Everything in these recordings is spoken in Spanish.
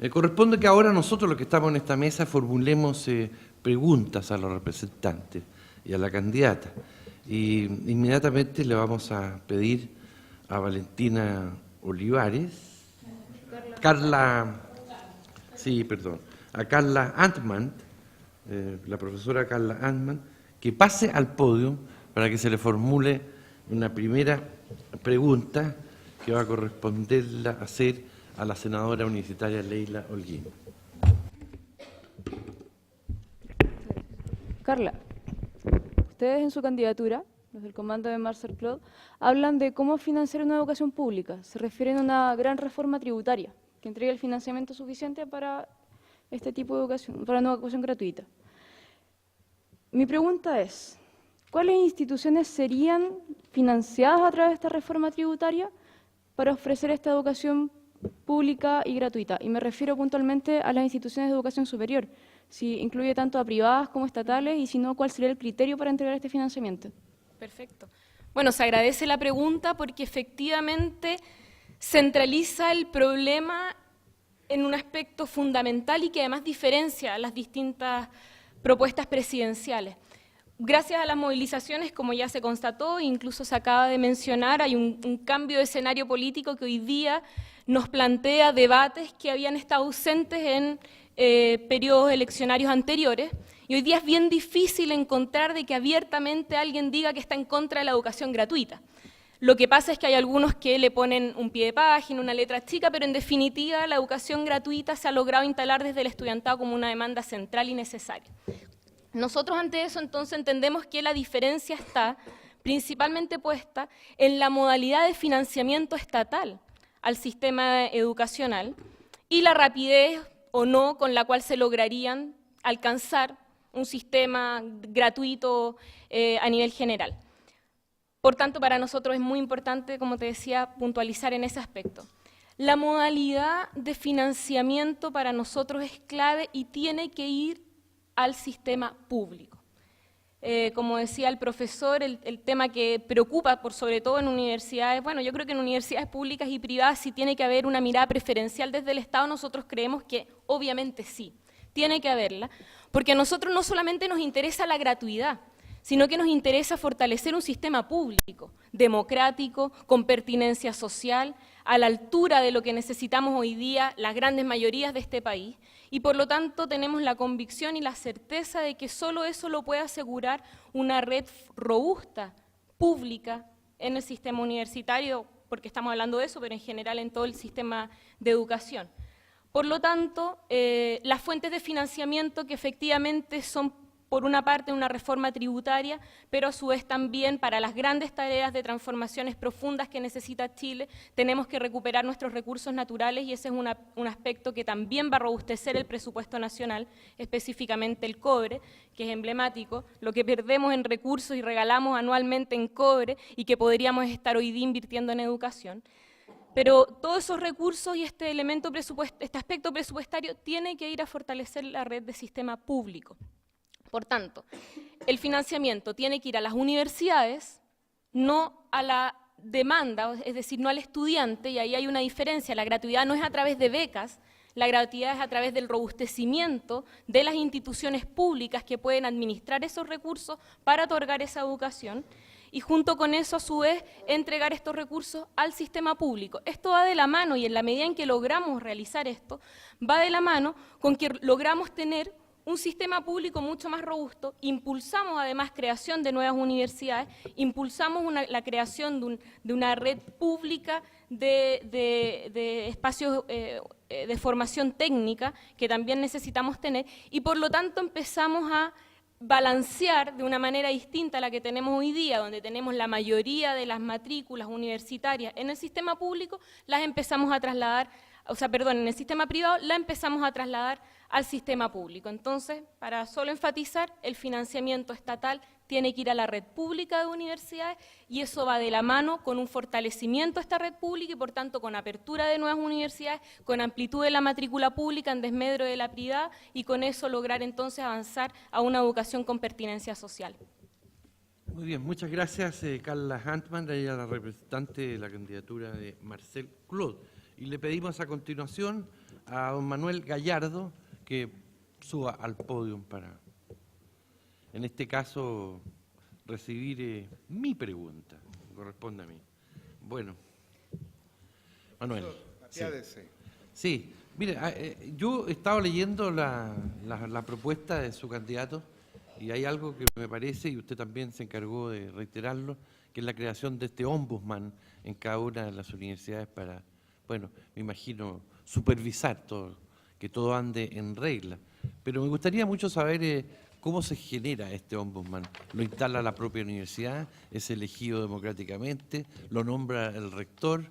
Corresponde que ahora nosotros, los que estamos en esta mesa, formulemos preguntas a los representantes y a la candidata. Y inmediatamente le vamos a pedir a Valentina Olivares, a Carla Antman, la profesora Carla Antman, que pase al podio para que se le formule una primera pregunta que va a corresponderla a hacer a la senadora universitaria Leila Holguín. Carla, ustedes en su candidatura, los del comando de Marcel Claude, hablan de cómo financiar una educación pública. Se refieren a una gran reforma tributaria que entregue el financiamiento suficiente para este tipo de educación, para una educación gratuita. Mi pregunta es, ¿cuáles instituciones serían financiadas a través de esta reforma tributaria para ofrecer esta educación pública y gratuita? Y me refiero puntualmente a las instituciones de educación superior, si incluye tanto a privadas como estatales, y si no, ¿cuál sería el criterio para entregar este financiamiento? Perfecto. Bueno, se agradece la pregunta porque efectivamente centraliza el problema en un aspecto fundamental y que además diferencia las distintas propuestas presidenciales. Gracias a las movilizaciones, como ya se constató, incluso se acaba de mencionar, hay un cambio de escenario político que hoy día nos plantea debates que habían estado ausentes en periodos eleccionarios anteriores, y hoy día es bien difícil encontrar de que abiertamente alguien diga que está en contra de la educación gratuita. Lo que pasa es que hay algunos que le ponen un pie de página, una letra chica, pero en definitiva la educación gratuita se ha logrado instalar desde el estudiantado como una demanda central y necesaria. Nosotros ante eso entonces entendemos que la diferencia está principalmente puesta en la modalidad de financiamiento estatal al sistema educacional y la rapidez o no con la cual se lograrían alcanzar un sistema gratuito a nivel general. Por tanto, para nosotros es muy importante, como te decía, puntualizar en ese aspecto. La modalidad de financiamiento para nosotros es clave y tiene que ir al sistema público. Como decía el profesor, el tema que preocupa, por sobre todo en universidades, bueno, yo creo que en universidades públicas y privadas sí tiene que haber una mirada preferencial desde el Estado. Nosotros creemos que obviamente sí, tiene que haberla, porque a nosotros no solamente nos interesa la gratuidad, sino que nos interesa fortalecer un sistema público, democrático, con pertinencia social, a la altura de lo que necesitamos hoy día las grandes mayorías de este país, y por lo tanto tenemos la convicción y la certeza de que solo eso lo puede asegurar una red robusta, pública, en el sistema universitario, porque estamos hablando de eso, pero en general en todo el sistema de educación. Por lo tanto, las fuentes de financiamiento que efectivamente son, por una parte, una reforma tributaria, pero a su vez también para las grandes tareas de transformaciones profundas que necesita Chile, tenemos que recuperar nuestros recursos naturales, y ese es un aspecto que también va a robustecer el presupuesto nacional, específicamente el cobre, que es emblemático, lo que perdemos en recursos y regalamos anualmente en cobre y que podríamos estar hoy día invirtiendo en educación. Pero todos esos recursos y este aspecto presupuestario tiene que ir a fortalecer la red de sistema público. Por tanto, el financiamiento tiene que ir a las universidades, no a la demanda, es decir, no al estudiante, y ahí hay una diferencia. La gratuidad no es a través de becas, la gratuidad es a través del robustecimiento de las instituciones públicas que pueden administrar esos recursos para otorgar esa educación, y junto con eso, a su vez, entregar estos recursos al sistema público. Esto va de la mano, y en la medida en que logramos realizar esto, va de la mano con que logramos tener un sistema público mucho más robusto, impulsamos además creación de nuevas universidades, impulsamos la creación de una red pública de espacios de formación técnica que también necesitamos tener, y por lo tanto empezamos a balancear de una manera distinta a la que tenemos hoy día, donde tenemos la mayoría de las matrículas universitarias en el sistema público, las empezamos a trasladar, en el sistema privado, la empezamos a trasladar al sistema público. Entonces, para solo enfatizar, el financiamiento estatal tiene que ir a la red pública de universidades, y eso va de la mano con un fortalecimiento de esta red pública y por tanto con apertura de nuevas universidades, con amplitud de la matrícula pública en desmedro de la privada, y con eso lograr entonces avanzar a una educación con pertinencia social. Muy bien, muchas gracias Carla Antman, ella es la representante de la candidatura de Marcel Claude. Y le pedimos a continuación a don Manuel Gallardo que suba al podio para, en este caso, recibir mi pregunta. Corresponde a mí. Bueno, Manuel. Sí, mire, yo he estado leyendo la propuesta de su candidato y hay algo que me parece, y usted también se encargó de reiterarlo, que es la creación de este ombudsman en cada una de las universidades para, bueno, me imagino, supervisar todo, que todo ande en regla. Pero me gustaría mucho saber cómo se genera este ombudsman. ¿Lo instala la propia universidad? ¿Es elegido democráticamente? ¿Lo nombra el rector?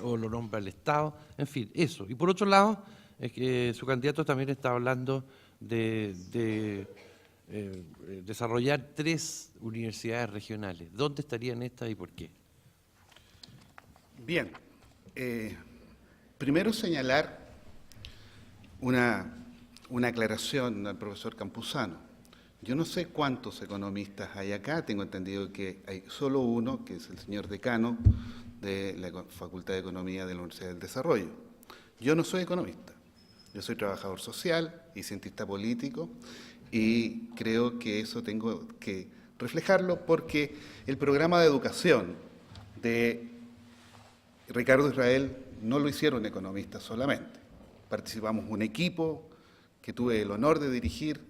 ¿O lo nombra el Estado? En fin, eso. Y por otro lado, es que su candidato también está hablando de desarrollar 3 universidades regionales. ¿Dónde estarían estas y por qué? Bien, primero señalar una aclaración al profesor Campuzano. Yo no sé cuántos economistas hay acá, tengo entendido que hay solo uno, que es el señor decano de la Facultad de Economía de la Universidad del Desarrollo. Yo no soy economista, yo soy trabajador social y cientista político, y creo que eso tengo que reflejarlo porque el programa de educación de Ricardo Israel no lo hicieron economistas solamente. Participamos un equipo que tuve el honor de dirigir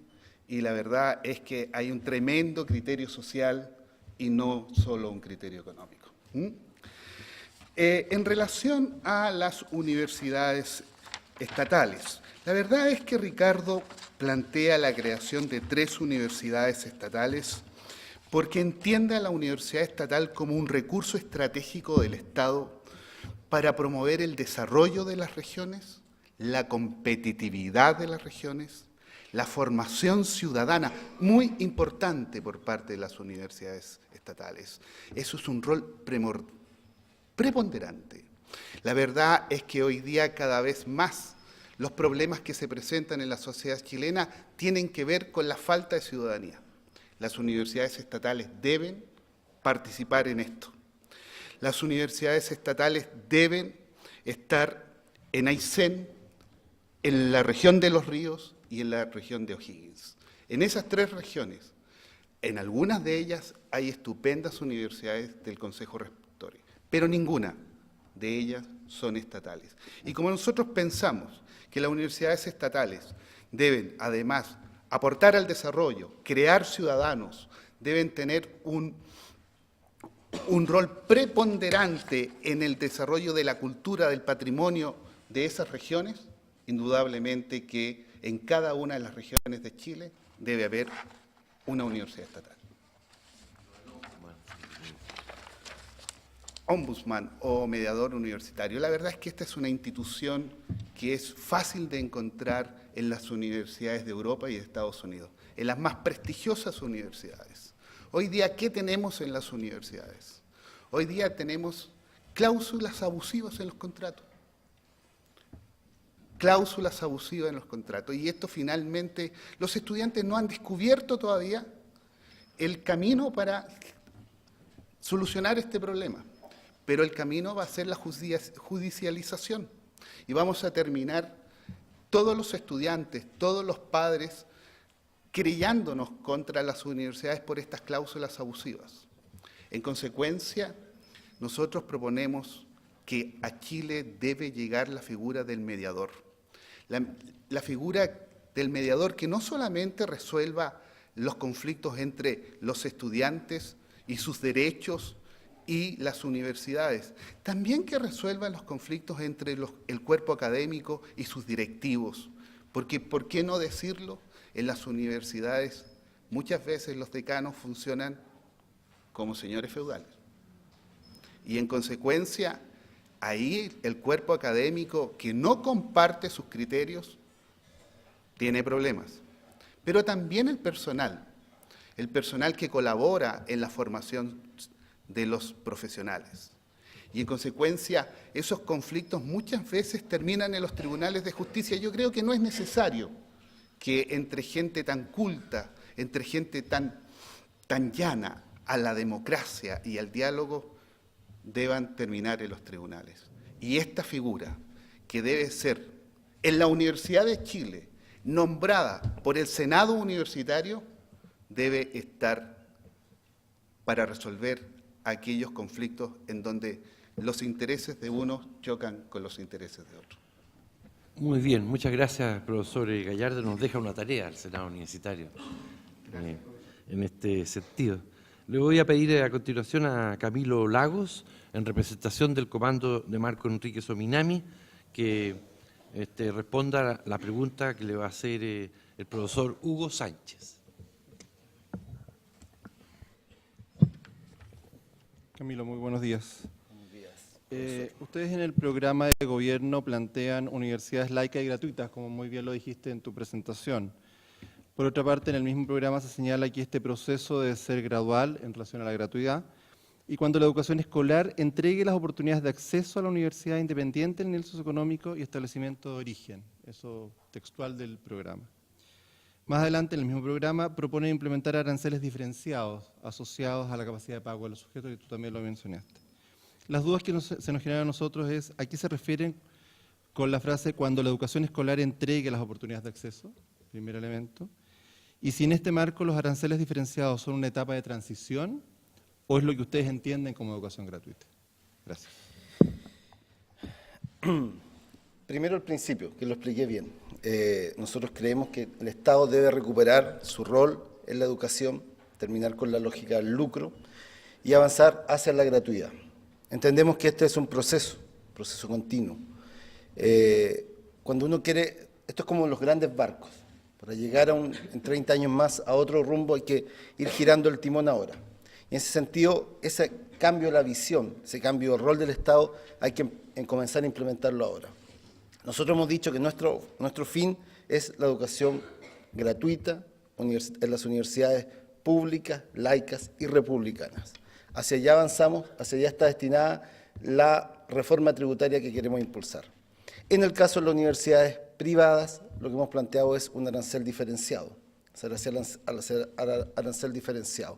y la verdad es que hay un tremendo criterio social y no solo un criterio económico. En relación a las universidades estatales, la verdad es que Ricardo plantea la creación de 3 universidades estatales porque entiende a la universidad estatal como un recurso estratégico del Estado para promover el desarrollo de las regiones, la competitividad de las regiones, la formación ciudadana, muy importante por parte de las universidades estatales. Eso es un rol preponderante. La verdad es que hoy día cada vez más los problemas que se presentan en la sociedad chilena tienen que ver con la falta de ciudadanía. Las universidades estatales deben participar en esto. Las universidades estatales deben estar en Aysén, en la región de Los Ríos y en la región de O'Higgins. En esas 3 regiones, en algunas de ellas hay estupendas universidades del Consejo Rectorio, pero ninguna de ellas son estatales. Y como nosotros pensamos que las universidades estatales deben, además, aportar al desarrollo, crear ciudadanos, deben tener un rol preponderante en el desarrollo de la cultura, del patrimonio de esas regiones, indudablemente que en cada una de las regiones de Chile debe haber una universidad estatal. Ombudsman o mediador universitario. La verdad es que esta es una institución que es fácil de encontrar en las universidades de Europa y de Estados Unidos, en las más prestigiosas universidades. Hoy día, ¿qué tenemos en las universidades? Hoy día tenemos cláusulas abusivas en los contratos. Cláusulas abusivas en los contratos. Y esto finalmente, los estudiantes no han descubierto todavía el camino para solucionar este problema. Pero el camino va a ser la judicialización. Y vamos a terminar todos los estudiantes, todos los padres, querellándonos contra las universidades por estas cláusulas abusivas. En consecuencia, nosotros proponemos que a Chile debe llegar la figura del mediador. La figura del mediador que no solamente resuelva los conflictos entre los estudiantes y sus derechos y las universidades, también que resuelva los conflictos entre el cuerpo académico y sus directivos, porque, ¿por qué no decirlo? En las universidades muchas veces los decanos funcionan como señores feudales. Y en consecuencia, ahí el cuerpo académico que no comparte sus criterios tiene problemas. Pero también el personal que colabora en la formación de los profesionales. Y en consecuencia, esos conflictos muchas veces terminan en los tribunales de justicia. Yo creo que no es necesario que entre gente tan culta, entre gente tan llana a la democracia y al diálogo, deban terminar en los tribunales. Y esta figura, que debe ser en la Universidad de Chile, nombrada por el Senado Universitario, debe estar para resolver aquellos conflictos en donde los intereses de unos chocan con los intereses de otros. Muy bien, muchas gracias, profesor Gallardo. Nos deja una tarea al Senado Universitario en este sentido. Le voy a pedir a continuación a Camilo Lagos, en representación del comando de Marco Enrique Sominami, que responda la pregunta que le va a hacer el profesor Hugo Sánchez. Camilo, muy buenos días. Ustedes en el programa de gobierno plantean universidades laicas y gratuitas, como muy bien lo dijiste en tu presentación. Por otra parte, en el mismo programa se señala que este proceso debe ser gradual en relación a la gratuidad y cuando la educación escolar entregue las oportunidades de acceso a la universidad independiente en el nivel socioeconómico y establecimiento de origen. Eso textual del programa. Más adelante, en el mismo programa, propone implementar aranceles diferenciados asociados a la capacidad de pago de los sujetos, y tú también lo mencionaste. Las dudas que se nos generan a nosotros es, ¿a qué se refieren con la frase cuando la educación escolar entregue las oportunidades de acceso? Primer elemento. Y si en este marco los aranceles diferenciados son una etapa de transición o es lo que ustedes entienden como educación gratuita. Gracias. Primero el principio, que lo expliqué bien. Nosotros creemos que el Estado debe recuperar su rol en la educación, terminar con la lógica del lucro y avanzar hacia la gratuidad. Entendemos que este es un proceso continuo. Cuando uno quiere, esto es como los grandes barcos, para llegar en 30 años más a otro rumbo hay que ir girando el timón ahora. Y en ese sentido, ese cambio de la visión, ese cambio del rol del Estado, hay que comenzar a implementarlo ahora. Nosotros hemos dicho que nuestro fin es la educación gratuita en las universidades públicas, laicas y republicanas. Hacia allá avanzamos, hacia allá está destinada la reforma tributaria que queremos impulsar. En el caso de las universidades privadas, lo que hemos planteado es un arancel diferenciado, arancel diferenciado,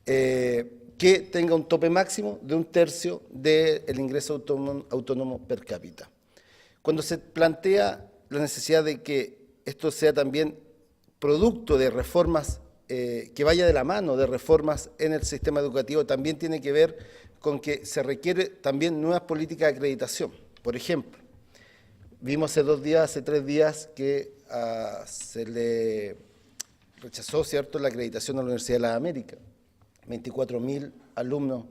que tenga un tope máximo de 1/3 del ingreso autónomo per cápita. Cuando se plantea la necesidad de que esto sea también producto de reformas, que vaya de la mano de reformas en el sistema educativo, también tiene que ver con que se requiere también nuevas políticas de acreditación. Por ejemplo, vimos hace 3 días que se le rechazó, ¿cierto?, la acreditación a la Universidad de las Américas. 24.000 alumnos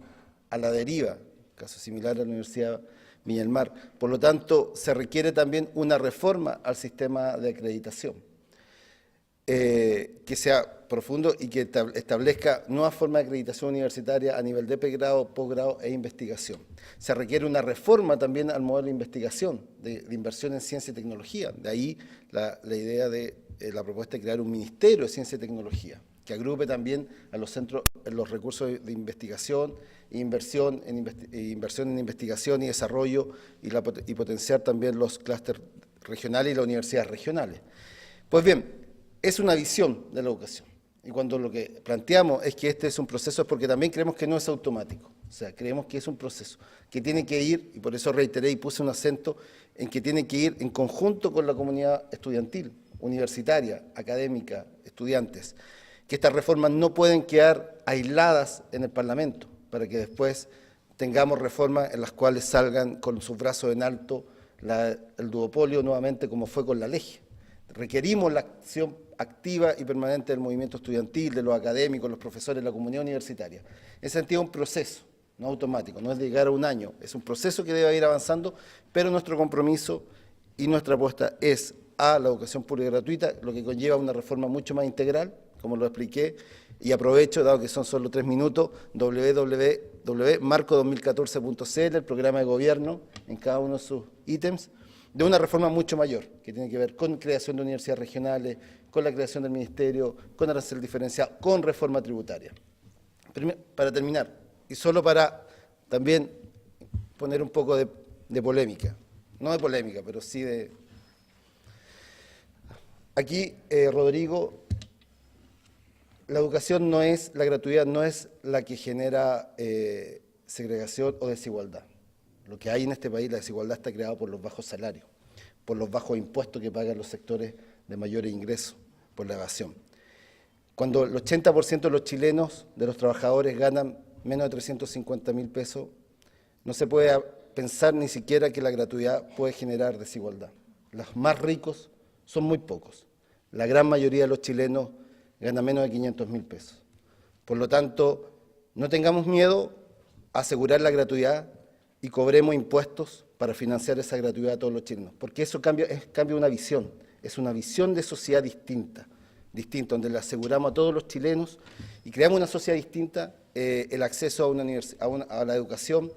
a la deriva, caso similar a la Universidad Viña del Mar. Por lo tanto, se requiere también una reforma al sistema de acreditación, que sea profundo y que establezca nuevas formas de acreditación universitaria a nivel de pregrado, posgrado e investigación. Se requiere una reforma también al modelo de investigación, de inversión en ciencia y tecnología. De ahí la idea de la propuesta de crear un ministerio de ciencia y tecnología, que agrupe también a los centros, los recursos de investigación, inversión en investigación y desarrollo y potenciar también los clústeres regionales y las universidades regionales. Pues bien, es una visión de la educación. Y cuando lo que planteamos es que este es un proceso, es porque también creemos que no es automático. O sea, creemos que es un proceso que tiene que ir, y por eso reiteré y puse un acento en que tiene que ir en conjunto con la comunidad estudiantil, universitaria, académica, estudiantes, que estas reformas no pueden quedar aisladas en el Parlamento, para que después tengamos reformas en las cuales salgan con sus brazos en alto el duopolio nuevamente, como fue con la ley. Requerimos la acción activa y permanente del movimiento estudiantil, de los académicos, los profesores, la comunidad universitaria. En ese sentido, es un proceso, no automático, no es de llegar a un año, es un proceso que debe ir avanzando, pero nuestro compromiso y nuestra apuesta es a la educación pública y gratuita, lo que conlleva una reforma mucho más integral, como lo expliqué, y aprovecho, dado que son solo 3 minutos, www.marco2014.cl, el programa de gobierno, en cada uno de sus ítems, de una reforma mucho mayor, que tiene que ver con creación de universidades regionales, con la creación del ministerio, con arancel diferenciado, con reforma tributaria. Para terminar, y solo para también poner un poco de polémica, no de polémica, pero sí de... Aquí, Rodrigo, la educación no es, la gratuidad no es la que genera segregación o desigualdad. Lo que hay en este país, la desigualdad está creada por los bajos salarios, por los bajos impuestos que pagan los sectores de mayores ingresos por la evasión. Cuando el 80% de los chilenos, de los trabajadores, ganan menos de 350.000 pesos, no se puede pensar ni siquiera que la gratuidad puede generar desigualdad. Los más ricos son muy pocos. La gran mayoría de los chilenos gana menos de 500.000 pesos. Por lo tanto, no tengamos miedo a asegurar la gratuidad y cobremos impuestos para financiar esa gratuidad a todos los chilenos, porque eso cambia una visión, es una visión de sociedad distinta, donde le aseguramos a todos los chilenos y creamos una sociedad distinta, el acceso a la educación,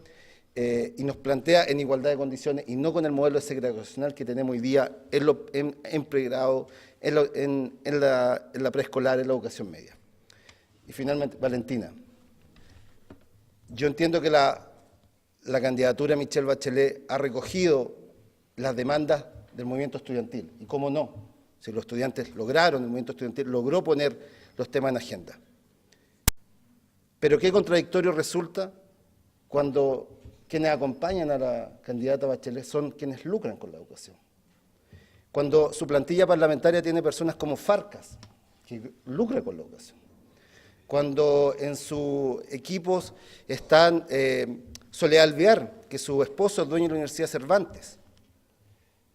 y nos plantea en igualdad de condiciones y no con el modelo segregacional que tenemos hoy día en pregrado, en la preescolar, en la educación media. Y finalmente, Valentina, yo entiendo que la candidatura de Michelle Bachelet ha recogido las demandas del movimiento estudiantil, y cómo no, si los estudiantes lograron, el movimiento estudiantil logró poner los temas en agenda. Pero qué contradictorio resulta cuando quienes acompañan a la candidata Bachelet son quienes lucran con la educación. Cuando su plantilla parlamentaria tiene personas como Farcas, que lucra con la educación. Cuando en sus equipos están Soledad Alvear, que su esposo es dueño de la Universidad Cervantes.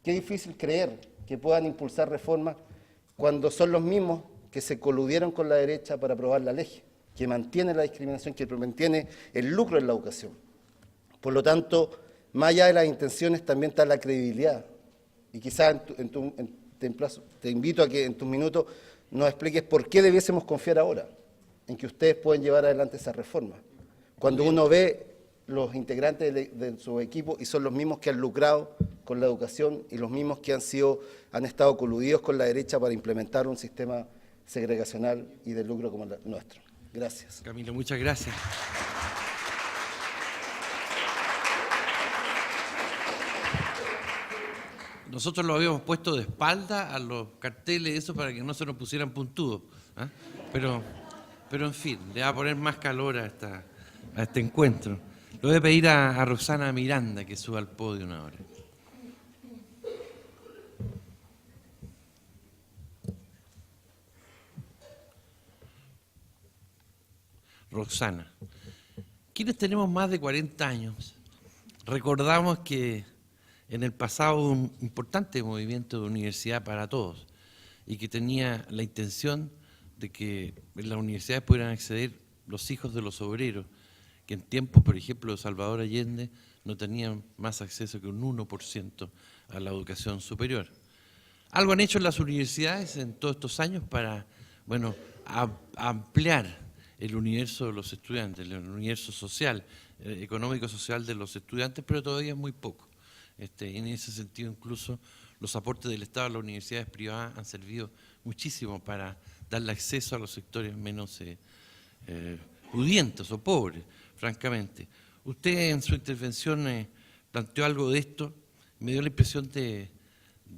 Qué difícil creer que puedan impulsar reformas cuando son los mismos que se coludieron con la derecha para aprobar la ley, que mantiene la discriminación, que mantiene el lucro en la educación. Por lo tanto, más allá de las intenciones también está la credibilidad. Y quizás te invito a que en tus minutos nos expliques por qué debiésemos confiar ahora en que ustedes pueden llevar adelante esa reforma. Cuando uno ve los integrantes de su equipo y son los mismos que han lucrado con la educación y los mismos que han estado coludidos con la derecha para implementar un sistema segregacional y de lucro como el nuestro. Gracias. Camilo, muchas gracias. Nosotros lo habíamos puesto de espalda a los carteles, eso para que no se nos pusieran puntudos, ¿eh? Pero en fin, le va a poner más calor a este encuentro. Le voy a pedir a Roxana Miranda que suba al podio una hora. Roxana, quienes tenemos más de 40 años, recordamos que en el pasado hubo un importante movimiento de universidad para todos y que tenía la intención de que en las universidades pudieran acceder los hijos de los obreros, que en tiempos, por ejemplo, de Salvador Allende, no tenían más acceso que un 1% a la educación superior. Algo han hecho en las universidades en todos estos años para, bueno, ampliar el universo de los estudiantes, el universo social, económico-social de los estudiantes, pero todavía es muy poco. En ese sentido, incluso los aportes del Estado a las universidades privadas han servido muchísimo para darle acceso a los sectores menos pudientes o pobres, francamente. Usted en su intervención planteó algo de esto, me dio la impresión de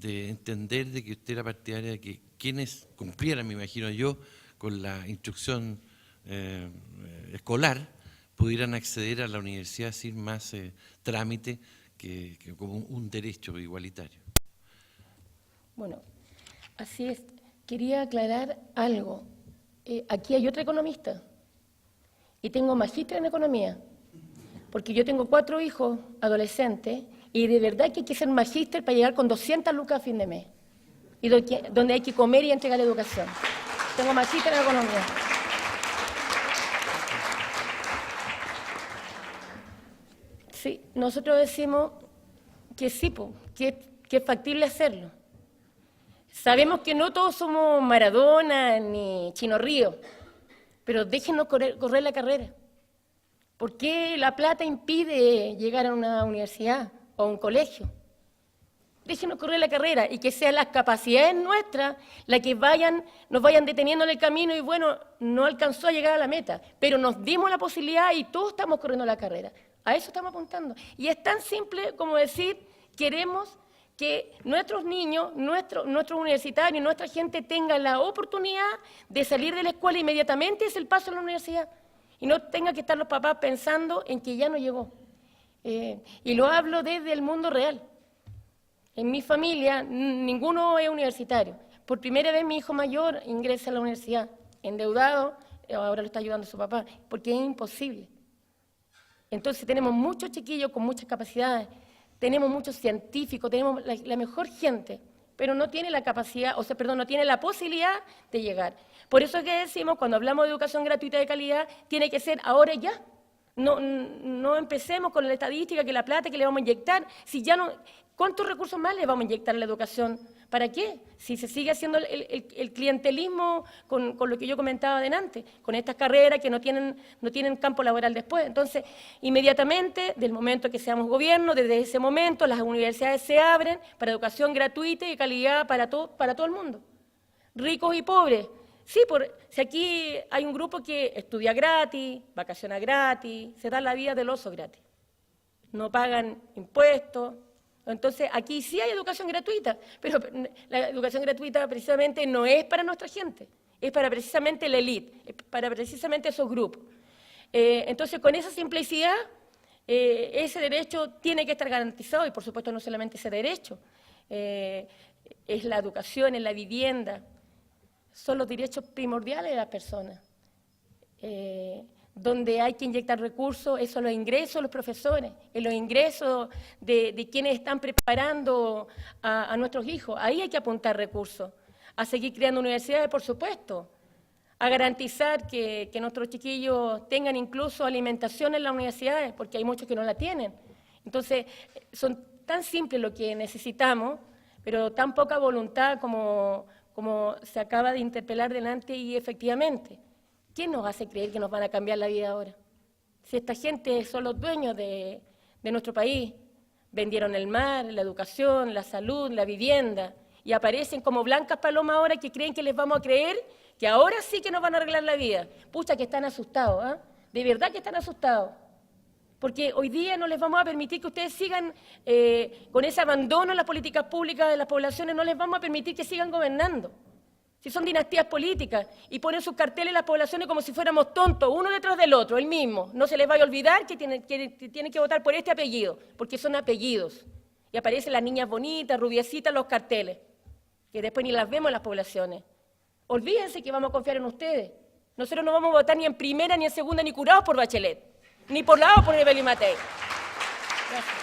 entender de que usted era partidaria de que quienes cumplieran, me imagino yo, con la instrucción escolar, pudieran acceder a la universidad sin más trámite que como un derecho igualitario. Bueno, así es. Quería aclarar algo. Aquí hay otra economista y tengo magíster en economía, porque yo tengo 4 hijos adolescentes y de verdad que hay que ser magíster para llegar con 200 lucas a fin de mes, y donde hay que comer y entregar educación. Tengo magíster en economía. Sí, nosotros decimos que sí, que es factible hacerlo. Sabemos que no todos somos Maradona ni Chino Río, pero déjenos correr la carrera. ¿Por qué la plata impide llegar a una universidad o a un colegio? Déjenos correr la carrera y que sean las capacidades nuestras las que nos vayan deteniendo en el camino y bueno, no alcanzó a llegar a la meta, pero nos dimos la posibilidad y todos estamos corriendo la carrera. A eso estamos apuntando. Y es tan simple como decir, queremos que nuestros niños, nuestros universitarios, nuestra gente tenga la oportunidad de salir de la escuela inmediatamente, es el paso a la universidad. Y no tenga que estar los papás pensando en que ya no llegó. Y lo hablo desde el mundo real. En mi familia, ninguno es universitario. Por primera vez mi hijo mayor ingresa a la universidad, endeudado, ahora lo está ayudando su papá, porque es imposible. Entonces tenemos muchos chiquillos con muchas capacidades, tenemos muchos científicos, tenemos la mejor gente, pero no tiene la capacidad, no tiene la posibilidad de llegar. Por eso es que decimos, cuando hablamos de educación gratuita de calidad, tiene que ser ahora y ya. No empecemos con la estadística, que la plata que le vamos a inyectar, si ya no, ¿cuántos recursos más le vamos a inyectar a la educación? ¿Para qué? Si se sigue haciendo el clientelismo con lo que yo comentaba adelante, con estas carreras que no tienen campo laboral después. Entonces, inmediatamente, del momento que seamos gobierno, desde ese momento, las universidades se abren para educación gratuita y de calidad para todo el mundo, ricos y pobres. Sí, si aquí hay un grupo que estudia gratis, vacaciona gratis, se da la vida del oso gratis, no pagan impuestos. Entonces, aquí sí hay educación gratuita, pero la educación gratuita precisamente no es para nuestra gente, es para precisamente la élite, es para precisamente esos grupos. Entonces, con esa simplicidad, ese derecho tiene que estar garantizado, y por supuesto no solamente ese derecho, es la educación, es la vivienda, son los derechos primordiales de las personas. Donde hay que inyectar recursos, eso son los ingresos de los profesores, en los ingresos de quienes están preparando a nuestros hijos. Ahí hay que apuntar recursos, a seguir creando universidades, por supuesto, a garantizar que nuestros chiquillos tengan incluso alimentación en las universidades, porque hay muchos que no la tienen. Entonces, son tan simples lo que necesitamos, pero tan poca voluntad como se acaba de interpelar delante y efectivamente. ¿Quién nos hace creer que nos van a cambiar la vida ahora? Si esta gente son los dueños de nuestro país, vendieron el mar, la educación, la salud, la vivienda, y aparecen como blancas palomas ahora que creen que les vamos a creer que ahora sí que nos van a arreglar la vida. Pucha, que están asustados, ¿eh? De verdad que están asustados. Porque hoy día no les vamos a permitir que ustedes sigan con ese abandono en las políticas públicas de las poblaciones, no les vamos a permitir que sigan gobernando. Si son dinastías políticas y ponen sus carteles en las poblaciones como si fuéramos tontos, uno detrás del otro, el mismo. No se les vaya a olvidar que tienen que votar por este apellido, porque son apellidos. Y aparecen las niñas bonitas, rubiecitas, los carteles, que después ni las vemos en las poblaciones. Olvídense que vamos a confiar en ustedes. Nosotros no vamos a votar ni en primera, ni en segunda, ni curados por Bachelet, ni por lado por Evelyn Matei. Gracias.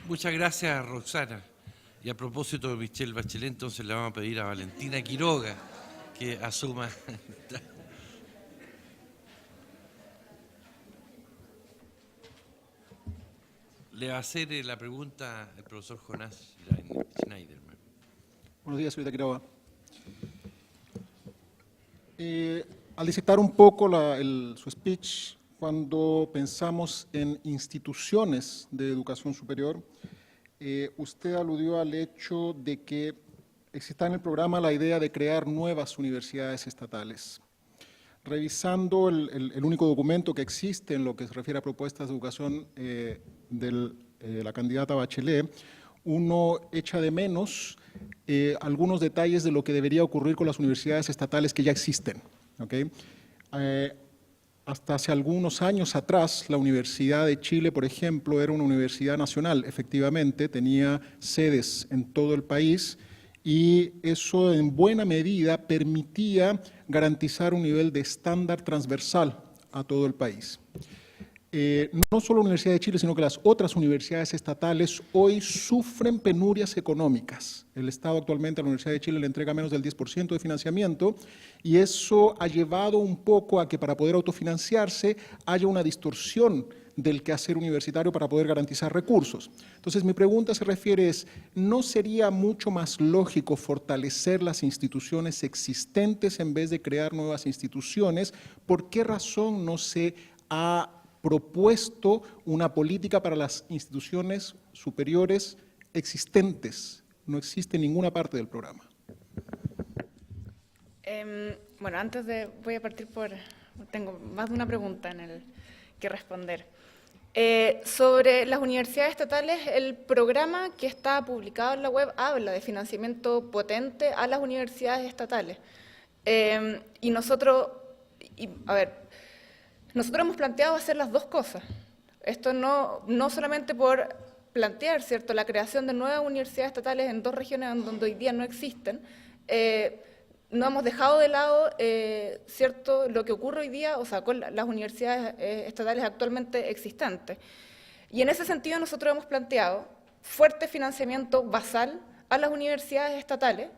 Muchas gracias, Roxana. Y a propósito de Michelle Bachelet, entonces le vamos a pedir a Valentina Quiroga que asuma. Le va a hacer la pregunta el profesor Jonás Schneiderman. Buenos días, señorita Quiroga. Al disectar un poco su speech, cuando pensamos en instituciones de educación superior, usted aludió al hecho de que exista en el programa la idea de crear nuevas universidades estatales. Revisando el único documento que existe en lo que se refiere a propuestas de educación de la candidata Bachelet, uno echa de menos algunos detalles de lo que debería ocurrir con las universidades estatales que ya existen. ¿Okay? Hasta hace algunos años atrás, la Universidad de Chile, por ejemplo, era una universidad nacional, efectivamente, tenía sedes en todo el país y eso en buena medida permitía garantizar un nivel de estándar transversal a todo el país. No solo la Universidad de Chile, sino que las otras universidades estatales hoy sufren penurias económicas. El Estado actualmente a la Universidad de Chile le entrega menos del 10% de financiamiento y eso ha llevado un poco a que para poder autofinanciarse haya una distorsión del quehacer universitario para poder garantizar recursos. Entonces, mi pregunta se refiere ¿no sería mucho más lógico fortalecer las instituciones existentes en vez de crear nuevas instituciones? ¿Por qué razón no se ha propuesto una política para las instituciones superiores existentes? No existe en ninguna parte del programa. Bueno, voy a partir tengo más de una pregunta que responder. Sobre las universidades estatales, el programa que está publicado en la web habla de financiamiento potente a las universidades estatales. Y nosotros hemos planteado hacer las dos cosas. Esto no solamente por plantear, ¿cierto?, la creación de nuevas universidades estatales en 2 regiones donde hoy día no existen. No hemos dejado de lado, ¿cierto?, lo que ocurre hoy día, o sea, con las universidades estatales actualmente existentes. Y en ese sentido nosotros hemos planteado fuerte financiamiento basal a las universidades estatales.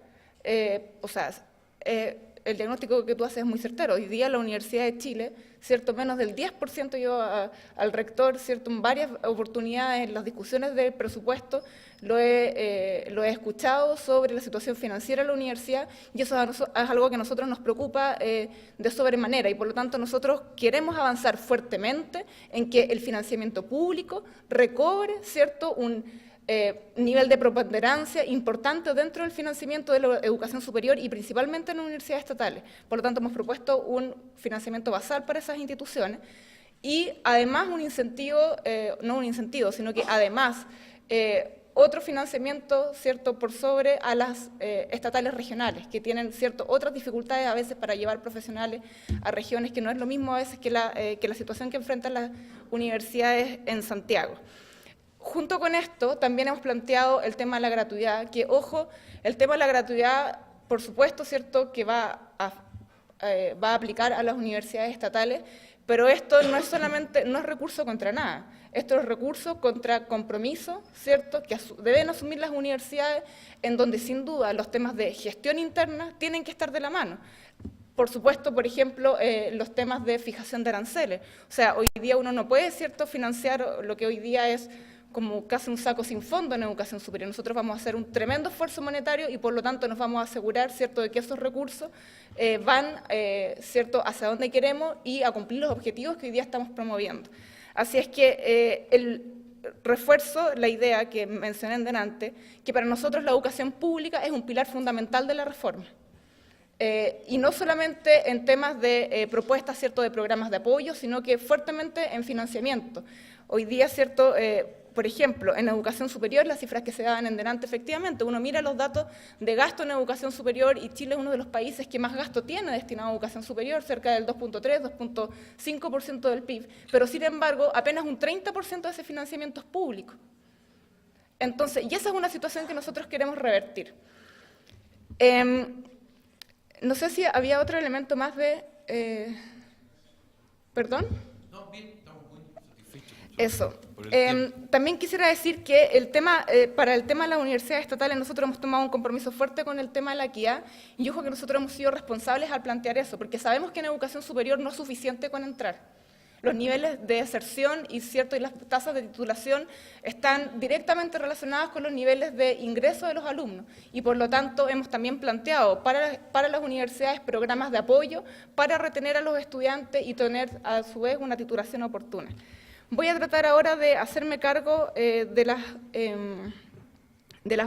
El diagnóstico que tú haces es muy certero. Hoy día la Universidad de Chile, ¿cierto?, menos del 10%, yo al rector, ¿cierto?, en varias oportunidades en las discusiones del presupuesto lo he escuchado sobre la situación financiera de la universidad, y eso es algo que a nosotros nos preocupa de sobremanera, y por lo tanto nosotros queremos avanzar fuertemente en que el financiamiento público recobre, ¿cierto?, un nivel de preponderancia importante dentro del financiamiento de la educación superior y principalmente en las universidades estatales. Por lo tanto, hemos propuesto un financiamiento basal para esas instituciones y además un incentivo, no un incentivo, sino que además otro financiamiento, ¿cierto?, por sobre a las estatales regionales, que tienen, ¿cierto?, otras dificultades a veces para llevar profesionales a regiones, que no es lo mismo a veces que la situación que enfrentan las universidades en Santiago. Junto con esto, también hemos planteado el tema de la gratuidad, que, ojo, el tema de la gratuidad, por supuesto, ¿cierto?, que va a aplicar a las universidades estatales, pero esto no es recurso contra nada, esto es recurso contra compromiso, ¿cierto?, que deben asumir las universidades, en donde sin duda los temas de gestión interna tienen que estar de la mano. Por supuesto, por ejemplo, los temas de fijación de aranceles. O sea, hoy día uno no puede, ¿cierto?, financiar lo que hoy día es como casi un saco sin fondo en educación superior. Nosotros vamos a hacer un tremendo esfuerzo monetario y por lo tanto nos vamos a asegurar, ¿cierto?, de que esos recursos van, ¿cierto?, hacia donde queremos y a cumplir los objetivos que hoy día estamos promoviendo. Así es que refuerzo la idea que mencioné en delante, que para nosotros la educación pública es un pilar fundamental de la reforma. Y no solamente en temas de propuestas, ¿cierto?, de programas de apoyo, sino que fuertemente en financiamiento. Hoy día, ¿cierto?, por ejemplo, en educación superior, las cifras que se daban en delante, efectivamente, uno mira los datos de gasto en educación superior y Chile es uno de los países que más gasto tiene destinado a educación superior, cerca del 2.3, 2.5% del PIB, pero sin embargo, apenas un 30% de ese financiamiento es público. Entonces, y esa es una situación que nosotros queremos revertir. No sé si había otro elemento más de... ¿Perdón? No, bien, estamos muy satisfechos. Eso. También quisiera decir que el tema, para el tema de las universidades estatales nosotros hemos tomado un compromiso fuerte con el tema de la equidad y ojo que nosotros hemos sido responsables al plantear eso, porque sabemos que en educación superior no es suficiente con entrar. Los niveles de deserción y las tasas de titulación están directamente relacionadas con los niveles de ingreso de los alumnos y por lo tanto hemos también planteado para las universidades programas de apoyo para retener a los estudiantes y tener a su vez una titulación oportuna. Voy a tratar ahora de hacerme cargo de las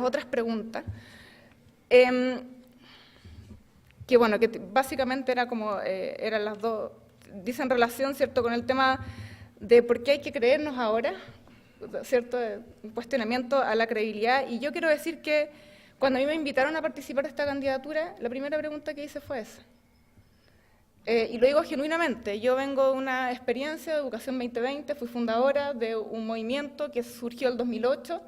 otras preguntas, que bueno, que básicamente eran las dos, dicen relación, ¿cierto?, con el tema de por qué hay que creernos ahora, ¿cierto?, un cuestionamiento a la credibilidad, y yo quiero decir que cuando a mí me invitaron a participar de esta candidatura, la primera pregunta que hice fue esa. Y lo digo genuinamente, yo vengo de una experiencia de Educación 2020, fui fundadora de un movimiento que surgió en el 2008,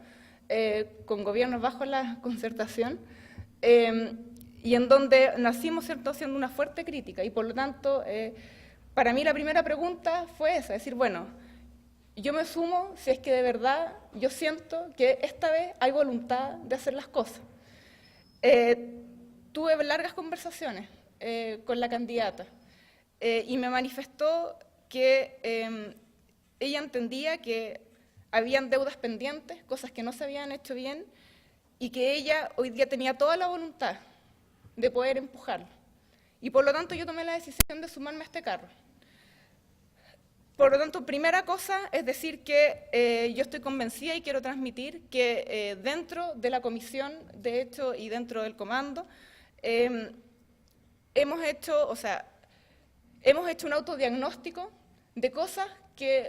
con gobiernos bajo la concertación, y en donde nacimos, ¿cierto?, haciendo una fuerte crítica, y por lo tanto, para mí la primera pregunta fue esa, decir, bueno, yo me sumo si es que de verdad yo siento que esta vez hay voluntad de hacer las cosas. Tuve largas conversaciones con la candidata, y me manifestó que ella entendía que habían deudas pendientes, cosas que no se habían hecho bien, y que ella hoy día tenía toda la voluntad de poder empujarlo. Y por lo tanto yo tomé la decisión de sumarme a este carro. Por lo tanto, primera cosa es decir que yo estoy convencida y quiero transmitir que dentro de la comisión, de hecho, y dentro del comando, hemos hecho un autodiagnóstico de cosas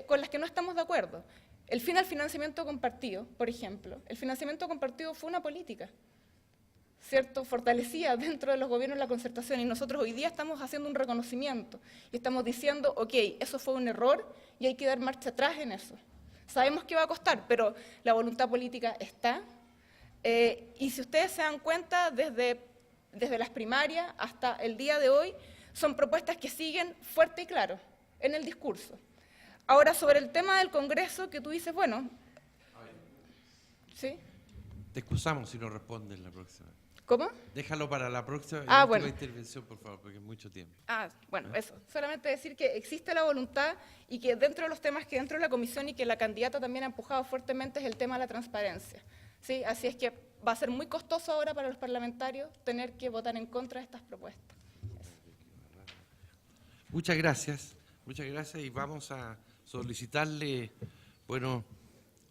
con las que no estamos de acuerdo. El fin al financiamiento compartido, por ejemplo. El financiamiento compartido fue una política, ¿cierto?, fortalecida dentro de los gobiernos de la concertación, y nosotros hoy día estamos haciendo un reconocimiento y estamos diciendo, ok, eso fue un error y hay que dar marcha atrás en eso. Sabemos que va a costar, pero la voluntad política está, y si ustedes se dan cuenta, desde las primarias hasta el día de hoy, son propuestas que siguen fuerte y claro en el discurso. Ahora, sobre el tema del Congreso, que tú dices, bueno, ¿sí? Te excusamos si no respondes la próxima. ¿Cómo? Déjalo para la próxima Bueno. intervención, por favor, porque es mucho tiempo. Bueno, eso. Solamente decir que existe la voluntad y que dentro de los temas que dentro de la comisión y que la candidata también ha empujado fuertemente es el tema de la transparencia, ¿sí? Así es que va a ser muy costoso ahora para los parlamentarios tener que votar en contra de estas propuestas. Muchas gracias y vamos a solicitarle, bueno,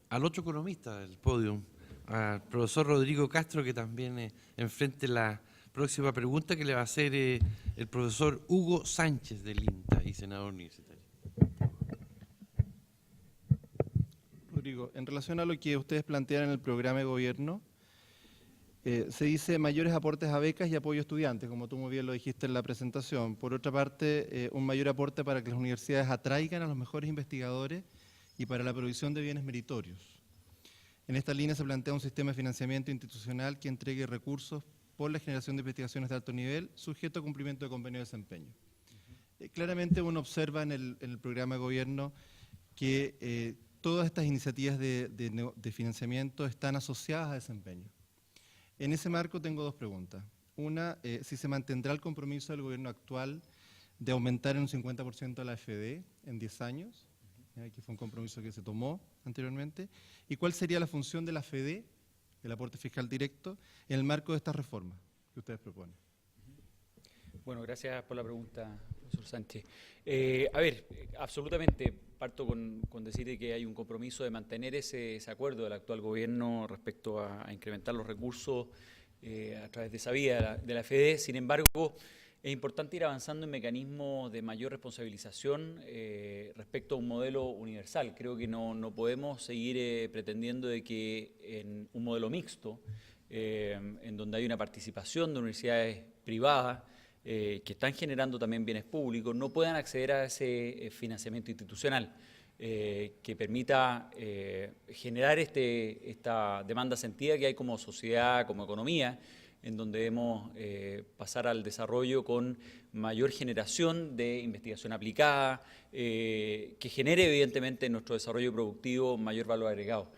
al otro economista del podio, al profesor Rodrigo Castro, que también enfrente la próxima pregunta que le va a hacer el profesor Hugo Sánchez del INTA y senador universitario. Rodrigo, en relación a lo que ustedes plantean en el programa de gobierno, se dice mayores aportes a becas y apoyo a estudiantes, como tú muy bien lo dijiste en la presentación. Por otra parte, un mayor aporte para que las universidades atraigan a los mejores investigadores y para la provisión de bienes meritorios. En esta línea se plantea un sistema de financiamiento institucional que entregue recursos por la generación de investigaciones de alto nivel, sujeto a cumplimiento de convenio de desempeño. Claramente uno observa en el programa de gobierno que todas estas iniciativas de financiamiento están asociadas a desempeño. En ese marco tengo dos preguntas. Una, si se mantendrá el compromiso del gobierno actual de aumentar en un 50% a la AFD en 10 años, que fue un compromiso que se tomó anteriormente, y cuál sería la función de la AFD, del aporte fiscal directo, en el marco de estas reformas que ustedes proponen. Bueno, gracias por la pregunta, profesor Sánchez. Absolutamente, parto con decir que hay un compromiso de mantener ese acuerdo del actual gobierno respecto a incrementar los recursos a través de esa vía de la AFD. Sin embargo, es importante ir avanzando en mecanismos de mayor responsabilización respecto a un modelo universal. Creo que no podemos seguir pretendiendo de que en un modelo mixto, en donde hay una participación de universidades privadas, que están generando también bienes públicos, no puedan acceder a ese financiamiento institucional que permita generar esta demanda sentida que hay como sociedad, como economía, en donde debemos pasar al desarrollo con mayor generación de investigación aplicada, que genere evidentemente en nuestro desarrollo productivo mayor valor agregado.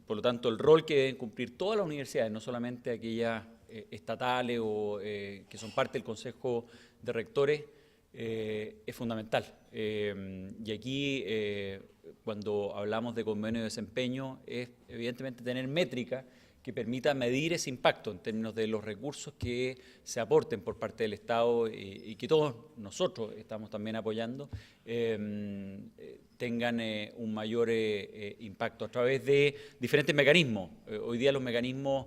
Por lo tanto, el rol que deben cumplir todas las universidades, no solamente aquellas estatales o que son parte del Consejo de Rectores, es fundamental. Y aquí, cuando hablamos de convenio de desempeño, es evidentemente tener métrica que permita medir ese impacto en términos de los recursos que se aporten por parte del Estado y que todos nosotros estamos también apoyando, tengan un mayor impacto a través de diferentes mecanismos. Hoy día los mecanismos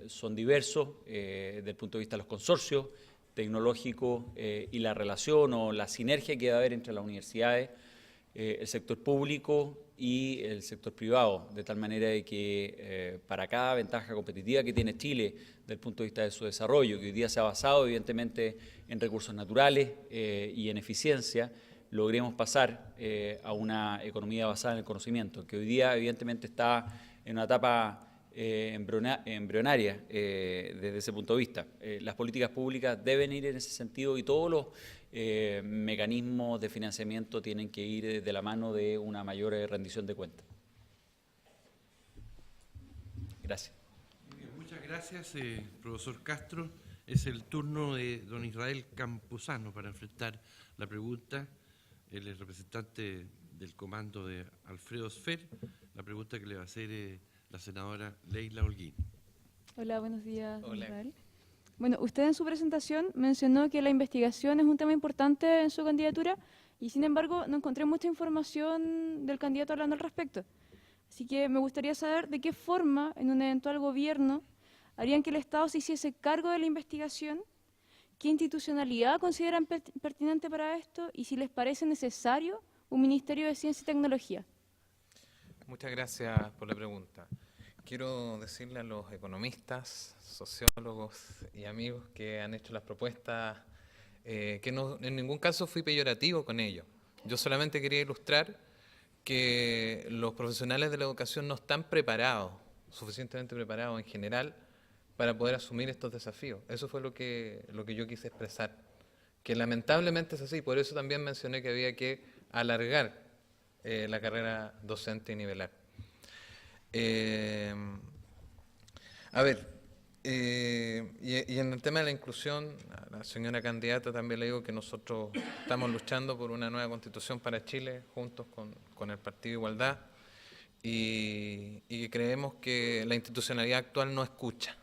son diversos desde el punto de vista de los consorcios tecnológicos y la relación o la sinergia que debe haber entre las universidades, el sector público y el sector privado, de tal manera de que para cada ventaja competitiva que tiene Chile desde el punto de vista de su desarrollo, que hoy día se ha basado evidentemente en recursos naturales y en eficiencia, logremos pasar a una economía basada en el conocimiento, que hoy día evidentemente está en una etapa embrionaria desde ese punto de vista. Las políticas públicas deben ir en ese sentido y todos los mecanismos de financiamiento tienen que ir de la mano de una mayor rendición de cuentas. Gracias. Muchas gracias, profesor Castro. Es el turno de don Israel Campuzano para enfrentar la pregunta. Él es representante del comando de Alfredo Sfer. La pregunta que le va a hacer la senadora Leila Holguín. Hola, buenos días, Hola. Israel. Bueno, usted en su presentación mencionó que la investigación es un tema importante en su candidatura y sin embargo no encontré mucha información del candidato hablando al respecto. Así que me gustaría saber de qué forma en un eventual gobierno harían que el Estado se hiciese cargo de la investigación ¿Qué institucionalidad consideran pertinente para esto y si les parece necesario un Ministerio de Ciencia y Tecnología? Muchas gracias por la pregunta. Quiero decirle a los economistas, sociólogos y amigos que han hecho las propuestas que no, en ningún caso fui peyorativo con ello. Yo solamente quería ilustrar que los profesionales de la educación no están preparados, suficientemente preparados en general, para poder asumir estos desafíos. Eso fue lo que yo quise expresar, que lamentablemente es así. Por eso también mencioné que había que alargar la carrera docente y nivelar. Y en el tema de la inclusión, a la señora candidata también le digo que nosotros estamos luchando por una nueva constitución para Chile, juntos con el Partido Igualdad, y creemos que la institucionalidad actual no escucha,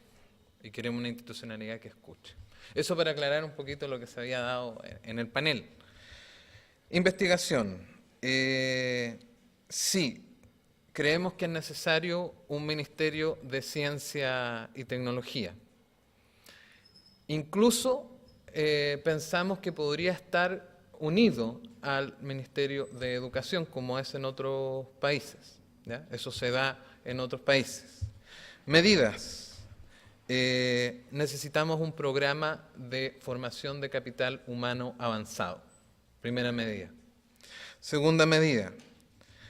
y queremos una institucionalidad que escuche. Eso para aclarar un poquito lo que se había dado en el panel. Investigación. Sí. Creemos que es necesario un Ministerio de Ciencia y Tecnología. Incluso pensamos que podría estar unido al Ministerio de Educación, como es en otros países, ¿ya? Eso se da en otros países. Medidas. Necesitamos un programa de formación de capital humano avanzado. Primera medida. Segunda medida.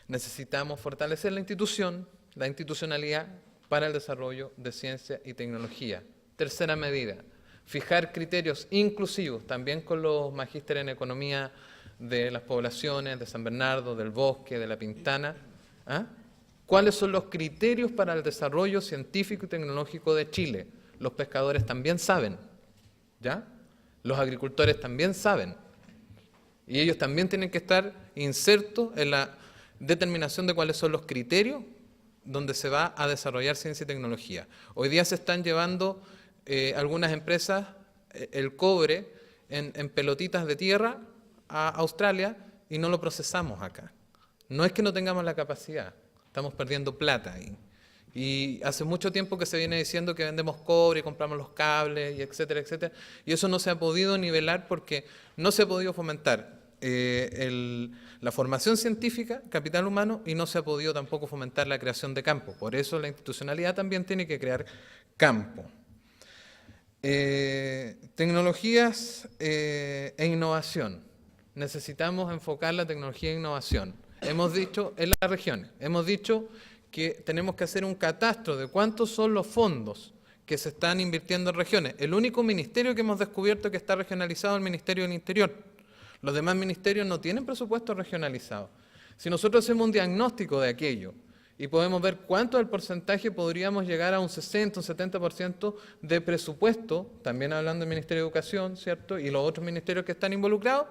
Necesitamos fortalecer la institucionalidad para el desarrollo de ciencia y tecnología. Tercera medida, fijar criterios inclusivos, también con los magísteres en economía de las poblaciones, de San Bernardo, del Bosque, de La Pintana. ¿Cuáles son los criterios para el desarrollo científico y tecnológico de Chile? Los pescadores también saben, ¿ya? Los agricultores también saben. Y ellos también tienen que estar insertos en la determinación de cuáles son los criterios donde se va a desarrollar ciencia y tecnología. Hoy día se están llevando algunas empresas el cobre en pelotitas de tierra a Australia y no lo procesamos acá. No es que no tengamos la capacidad, estamos perdiendo plata ahí. Y hace mucho tiempo que se viene diciendo que vendemos cobre, compramos los cables, y etcétera, etcétera. Y eso no se ha podido nivelar porque no se ha podido fomentar la formación científica, capital humano, y no se ha podido tampoco fomentar la creación de campo. Por eso la institucionalidad también tiene que crear campo. Tecnologías e innovación. Necesitamos enfocar la tecnología e innovación. Hemos dicho en las regiones, hemos dicho que tenemos que hacer un catastro de cuántos son los fondos que se están invirtiendo en regiones. El único ministerio que hemos descubierto que está regionalizado es el Ministerio del Interior. Los demás ministerios no tienen presupuesto regionalizado. Si nosotros hacemos un diagnóstico de aquello y podemos ver cuánto del porcentaje podríamos llegar a un 60, un 70% de presupuesto, también hablando del Ministerio de Educación, ¿cierto? Y los otros ministerios que están involucrados,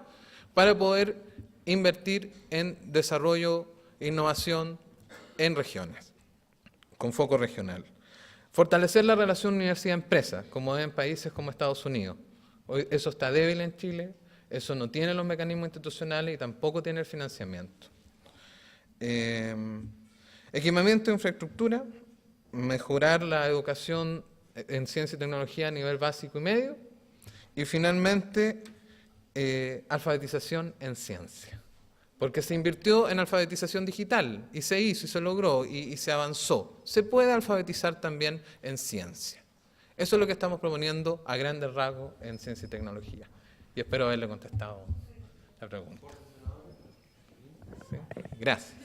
para poder invertir en desarrollo e innovación en regiones, con foco regional. Fortalecer la relación universidad-empresa, como es en países como Estados Unidos. Hoy eso está débil en Chile. Eso no tiene los mecanismos institucionales y tampoco tiene el financiamiento. Equipamiento de infraestructura, mejorar la educación en ciencia y tecnología a nivel básico y medio. Y finalmente, alfabetización en ciencia. Porque se invirtió en alfabetización digital y se hizo y se logró y se avanzó. Se puede alfabetizar también en ciencia. Eso es lo que estamos proponiendo a grandes rasgos en ciencia y tecnología. Y espero haberle contestado la pregunta. ¿Sí? Gracias.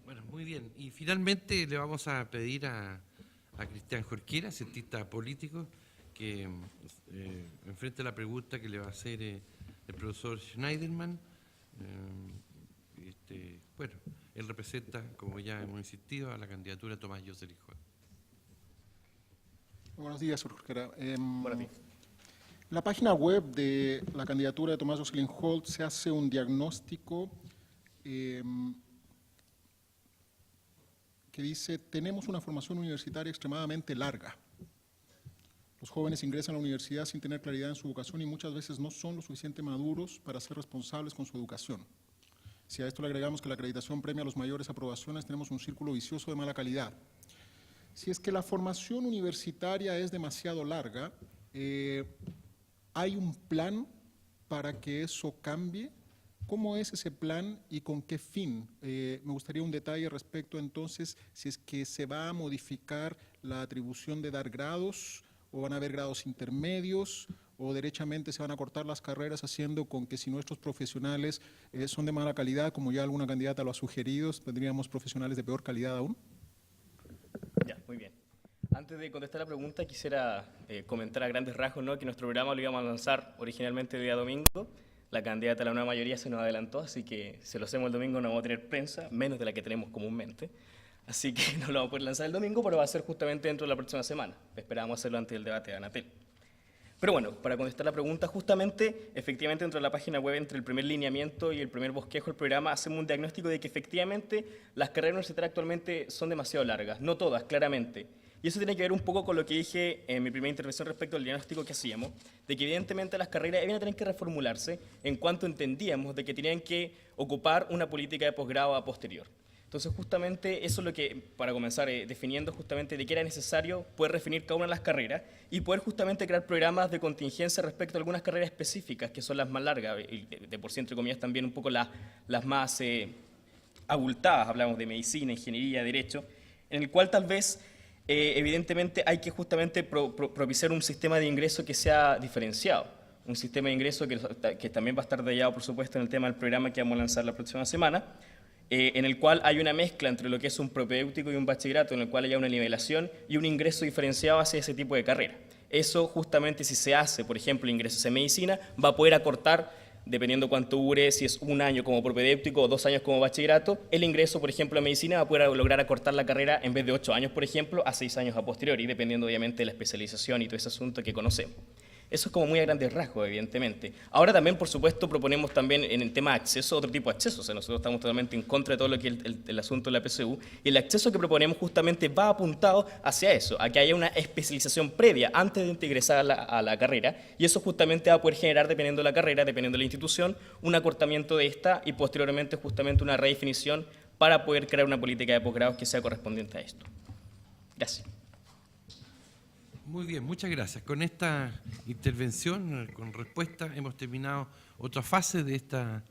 Bueno, muy bien. Y finalmente le vamos a pedir a Cristian Jorquera, cientista político, que enfrente la pregunta que le va a hacer el profesor Schneiderman. Bueno, él representa, como ya hemos insistido, a la candidatura de Tomás José Lijón. Buenos días, señor Jorquera. Buenos días. En la página web de la candidatura de Tomás Jocelyn Holt se hace un diagnóstico que dice: tenemos una formación universitaria extremadamente larga. Los jóvenes ingresan a la universidad sin tener claridad en su vocación y muchas veces no son lo suficientemente maduros para ser responsables con su educación. Si a esto le agregamos que la acreditación premia a los mayores aprobaciones, tenemos un círculo vicioso de mala calidad. Si es que la formación universitaria es demasiado larga, ¿hay un plan para que eso cambie? ¿Cómo es ese plan y con qué fin? Me gustaría un detalle respecto entonces si es que se va a modificar la atribución de dar grados o van a haber grados intermedios o derechamente se van a cortar las carreras haciendo con que si nuestros profesionales son de mala calidad, como ya alguna candidata lo ha sugerido, tendríamos profesionales de peor calidad aún. Ya, muy bien. Antes de contestar la pregunta, quisiera comentar a grandes rasgos, ¿no?, que nuestro programa lo íbamos a lanzar originalmente el día domingo. La candidata a la nueva mayoría se nos adelantó, así que si lo hacemos el domingo no vamos a tener prensa, menos de la que tenemos comúnmente. Así que no lo vamos a poder lanzar el domingo, pero va a ser justamente dentro de la próxima semana. Esperamos hacerlo antes del debate de Anatel. Pero bueno, para contestar la pregunta, justamente, efectivamente, dentro de la página web, entre el primer lineamiento y el primer bosquejo del programa, hacemos un diagnóstico de que efectivamente las carreras universitarias actualmente son demasiado largas, no todas, claramente. Y eso tiene que ver un poco con lo que dije en mi primera intervención respecto al diagnóstico que hacíamos, de que evidentemente las carreras iban a tener que reformularse en cuanto entendíamos de que tenían que ocupar una política de posgrado a posterior. Entonces, justamente eso es lo que, para comenzar definiendo justamente de qué era necesario poder definir cada una de las carreras y poder justamente crear programas de contingencia respecto a algunas carreras específicas, que son las más largas, y de por sí, entre comillas, también un poco las más abultadas, hablamos de medicina, ingeniería, derecho, en el cual tal vez, evidentemente, hay que justamente propiciar un sistema de ingreso que sea diferenciado, un sistema de ingreso que también va a estar detallado, por supuesto, en el tema del programa que vamos a lanzar la próxima semana, en el cual hay una mezcla entre lo que es un propedéutico y un bachillerato, en el cual haya una nivelación y un ingreso diferenciado hacia ese tipo de carrera. Eso justamente si se hace, por ejemplo, ingresos en medicina, va a poder acortar, dependiendo cuánto dure, si es 1 año como propedéutico o 2 años como bachillerato, el ingreso, por ejemplo, en medicina va a poder lograr acortar la carrera en vez de 8 años, por ejemplo, a 6 años a posteriori, dependiendo obviamente de la especialización y todo ese asunto que conocemos. Eso es como muy a grandes rasgos, evidentemente. Ahora también, por supuesto, proponemos también en el tema de acceso, otro tipo de acceso. O sea, nosotros estamos totalmente en contra de todo lo que es el asunto de la PSU. Y el acceso que proponemos justamente va apuntado hacia eso, a que haya una especialización previa antes de ingresar a la carrera. Y eso justamente va a poder generar, dependiendo de la carrera, dependiendo de la institución, un acortamiento de esta y posteriormente justamente una redefinición para poder crear una política de posgrados que sea correspondiente a esto. Gracias. Muy bien, muchas gracias. Con esta intervención, con respuesta, hemos terminado otra fase de esta